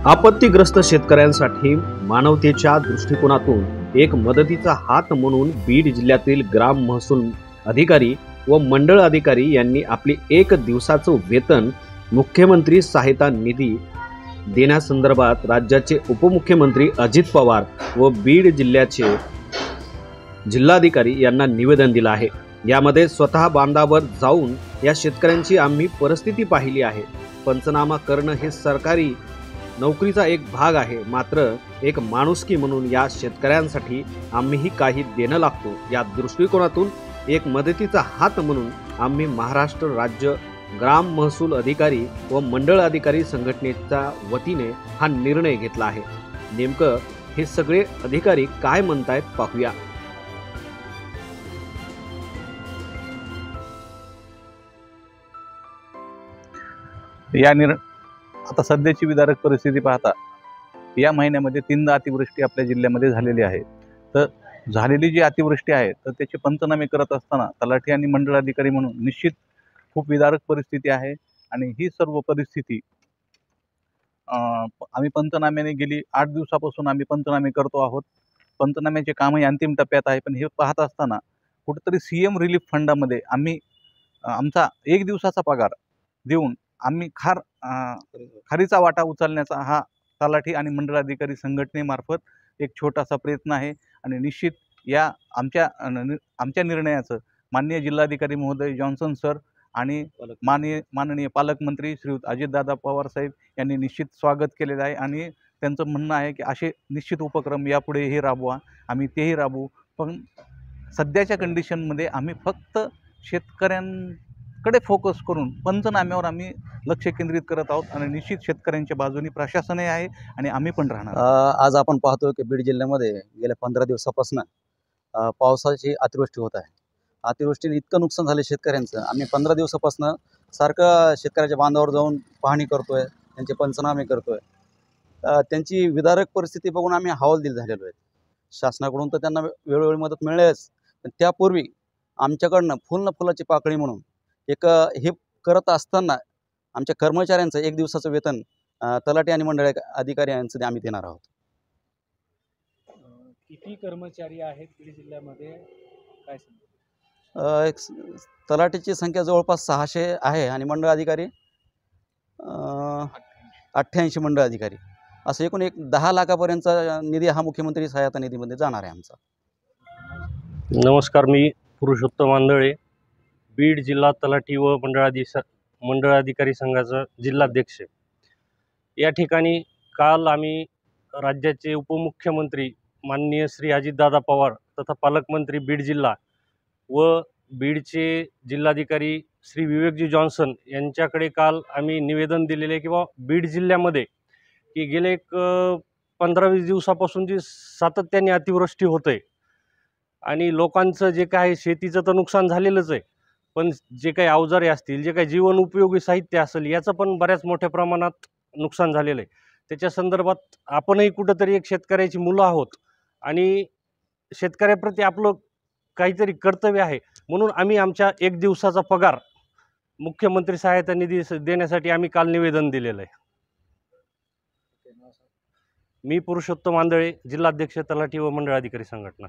आपत्तीग्रस्त शेतकऱ्यांसाठी मानवतेच्या दृष्टिकोनातून एक मदतीचा हात म्हणून बीड जिल्ह्यातील ग्राम महसूल अधिकारी व मंडळ अधिकारी यांनी आपली 1 दिवसाचं वेतन मुख्यमंत्री सहायता निधी देण्यासंदर्भात राज्याचे उपमुख्यमंत्री अजित पवार व बीड जिल्ह्याचे जिल्हाधिकारी यांना निवेदन दिलं आहे। यामध्ये स्वतः बांधावर जाऊन या शेतकऱ्यांची आम्ही परिस्थिती पाहिली आहे। पंचनामा करणं हे सरकारी नोकरीचा एक भाग आहे, मात्र एक माणुसकी म्हणून या शेतकऱ्यांसाठी आम्हीही काही देणं लागतो। या दृष्टिकोनातून एक मदतीचा हात म्हणून आम्ही महाराष्ट्र राज्य ग्राम महसूल अधिकारी व मंडळ अधिकारी संघटनेच्या वतीने हा निर्णय घेतला आहे। नेमकं हे सगळे अधिकारी काय म्हणतायत पाहूया। आता सध्याची विदारक परिस्थिती पाहता या महिन्यामध्ये 3दा अतिवृष्टी आपल्या जिल्ह्यामध्ये झालेली आहे। तर झालेली जी अतिवृष्टी आहे तर त्याचे पंचनामे करत असताना तलाठी आणि मंडळ अधिकारी म्हणून निश्चित खूप विदारक परिस्थिती आहे। आणि ही सर्व परिस्थिती आम्ही पंचनाम्याने गेली 8 दिवसापासून आम्ही पंचनामे करतो आहोत। पंचनाम्याचे कामही अंतिम टप्प्यात आहे, पण हे पाहत असताना कुठेतरी सीएम रिलीफ फंडामध्ये आम्ही आमचा 1 दिवसाचा पगार देऊन आम्ही खारीचा वाटा उचलण्याचा हा तलाठी आणि मंडळ अधिकारी संघटनेमार्फत एक छोटासा प्रयत्न आहे। आणि निश्चित या आमच्या निर्णयाचं माननीय जिल्हाधिकारी महोदय जॉन्सन सर आणि माननीय पालकमंत्री श्रीयुत अजितदादा पवार साहेब यांनी निश्चित स्वागत केलेलं आहे। आणि त्यांचं म्हणणं आहे की असे निश्चित उपक्रम यापुढेही राबवा, आम्ही तेही राबवू। पण सध्याच्या कंडिशनमध्ये आम्ही फक्त शेतकऱ्यांकडे फोकस करून पंचनाम्यावर आम्ही लक्ष केंद्रित करत आहोत। आणि निश्चित शेतकऱ्यांच्या बाजूने प्रशासनही आहे आणि आम्ही पण राहणार। आज आपण पाहतोय की बीड जिल्ह्यामध्ये गेल्या 15 दिवसापासून पावसाची अतिवृष्टी होत आहे। अतिवृष्टीने इतकं नुकसान झाले शेतकऱ्यांचं। आम्ही 15 दिवसापासून सारखं शेतकऱ्याच्या बांधावर जाऊन पाहणी करतोय, त्यांचे पंचनामे करतोय। त्यांची विदारक परिस्थिती बघून आम्ही हवालदिल झालेलो आहे। शासनाकडून तर त्यांना वेळोवेळी मदत मिळेलच, पण त्यापूर्वी आमच्याकडनं फुलाची पाकळी म्हणून एक हे करत असताना आमच्या कर्मचाऱ्यांचं 1 दिवसाचं वेतन तलाठी आणि मंडळ अधिकारी यांचं आम्ही देणार आहोत। किती कर्मचारी आहेत बीड जिल्ह्यामध्ये काय सांगू? तलाठीची संख्या जवळपास 600 आहे आणि मंडळ अधिकारी 88 मंडळ अधिकारी, असं एकूण 10 लाखापर्यंतचा निधी हा मुख्यमंत्री सहायता निधीमध्ये जाणार आहे आमचा। नमस्कार, मी पुरुषोत्तम आंधळे, बीड जिल्हा तलाठी व मंडळ अधिकारी संघाचा जिल्हाध्यक्ष। या ठिकाणी काल आम्ही राज्याचे उपमुख्यमंत्री माननीय श्री अजितदादा पवार तथा पालकमंत्री बीड जिल्हा व बीडचे जिल्हाधिकारी श्री विवेकजी जॉन्सन यांच्याकडे काल आम्ही निवेदन दिलेले किंवा बीड जिल्ह्यामध्ये की गेले 15-20 दिवसापासून जी सातत्याने अतिवृष्टी होते आणि लोकांचं जे काय शेतीचं तर नुकसान झालेलंच आहे, पण जे काही अवजारे असतील, जे काही जीवन उपयोगी साहित्य असेल, याचं पण बऱ्याच मोठ्या प्रमाणात नुकसान झालेलं आहे। त्याच्या संदर्भात आपणही कुठंतरी एक शेतकऱ्याची मुलं आहोत आणि शेतकऱ्याप्रती आपलं काहीतरी कर्तव्य आहे, म्हणून आम्ही आमच्या 1 दिवसाचा पगार मुख्यमंत्री सहायता निधी देण्यासाठी आम्ही काल निवेदन दिलेलं आहे। मी पुरुषोत्तम आंधळे, जिल्हाध्यक्ष तलाठी व मंडळ अधिकारी संघटना।